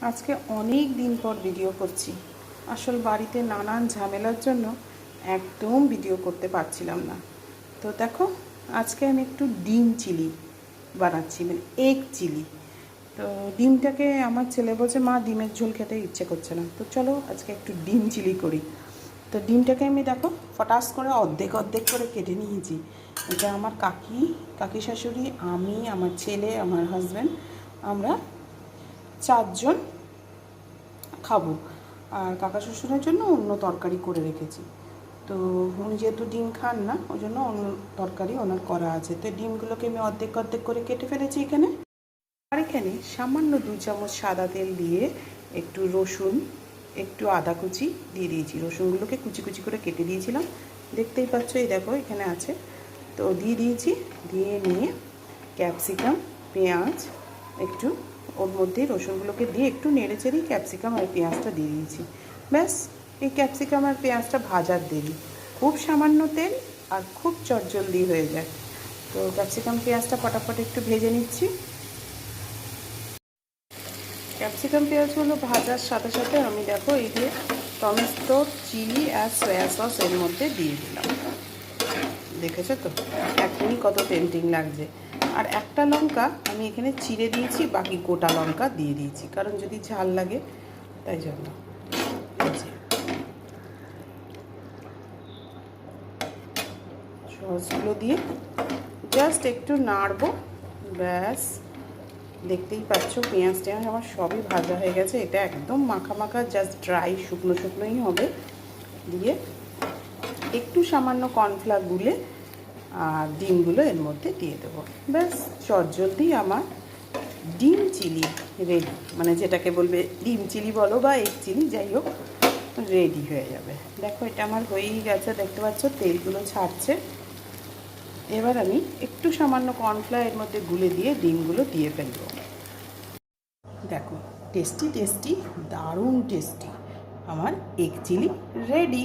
আজকে অনেক দিন পর ভিডিও করছি। আসল বাড়িতে নানান ঝামেলার জন্য একদম ভিডিও করতে পারছিলাম না। তো দেখো, আজকে আমি একটু ডিম চিলি বানাচ্ছি, মানে এগ চিলি। তো ডিমটাকে আমার ছেলে বলছে, মা ডিমের ঝোল খেতে ইচ্ছে করছে না, তো চলো আজকে একটু ডিম চিলি করি। তো ডিমটাকে আমি দেখো ফটাস করে অর্ধেক অর্ধেক করে কেটে নিয়েছি। এটা আমার কাকি শাশুড়ি, আমি, আমার ছেলে, আমার হাজব্যান্ড, আমরা 4 জন খাবো। আর কাকা শ্বশুরের জন্য অন্য তরকারি করে রেখেছি। তো উনি যেহেতু ডিম খান না, ওই জন্য অন্য তরকারি ওনার করা আছে। তো ডিমগুলোকে আমি অর্ধেক অর্ধেক করে কেটে ফেলেছি এখানে। আর এখানে সামান্য 2 চামচ সাদা তেল দিয়ে একটু রসুন, একটু আদা কুচি দিয়ে দিয়েছি। রসুনগুলোকে কুচি কুচি করে কেটে দিয়েছিলাম, দেখতেই পাচ্ছ, এই দেখো এখানে আছে। তো দিয়ে দিয়েছি, দিয়ে নিয়ে ক্যাপসিকাম, পেঁয়াজ একটু ওর মধ্যে রসুনগুলোকে দিয়ে একটু নেড়ে চেড়েই ক্যাপসিকাম আর পেঁয়াজটা দিয়ে দিয়েছি। ব্যাস, এই ক্যাপসিকাম আর পেঁয়াজটা ভাজার দেরি, খুব সামান্য তেল আর খুব চটজলদি হয়ে যায়। তো ক্যাপসিকাম পেঁয়াজটা ফটাফট একটু ভেজে নিচ্ছি। ক্যাপসিকাম পেঁয়াজগুলো ভাজার সাথে সাথে আমি দেখো এই যে টমেটো, চিলি আর সয়া সস এর মধ্যে দিয়ে দিলাম। দেখেছো তো এখনই কত টেম্পটিং লাগছে। আর একটা লঙ্কা আমি এখানে চিড়ে দিয়েছি, বাকি গোটা লঙ্কা দিয়ে দিয়েছি, কারণ যদি ঝাল লাগে তাই জন্য। সসগুলো দিয়ে জাস্ট একটু নাড়বো, ব্যাস। দেখতেই পাচ্ছ পেঁয়াজ টেঁয়াজ আমার সবই ভাজা হয়ে গেছে। এটা একদম মাখা মাখা, জাস্ট ড্রাই শুকনো শুকনোই হবে। দিয়ে একটু সামান্য কর্নফ্লাওয়ার গুলে আর ডিমগুলো এর মধ্যে দিয়ে দেবো। ব্যাস, চটজলদি আমার ডিম চিলি রেডি। মানে যেটাকে বলবে ডিম চিলি বলো বা এগ চিলি, যাই হোক, রেডি হয়ে যাবে। দেখো এটা আমার হয়েই গেছে, দেখতে পাচ্ছ তেলগুলো ছাড়ছে। এবার আমি একটু সামান্য কর্নফ্লাওয়ার এর মধ্যে গুলে দিয়ে ডিমগুলো দিয়ে ফেলবো। দেখো টেস্টি টেস্টি, দারুণ টেস্টি আমার এগ চিলি রেডি।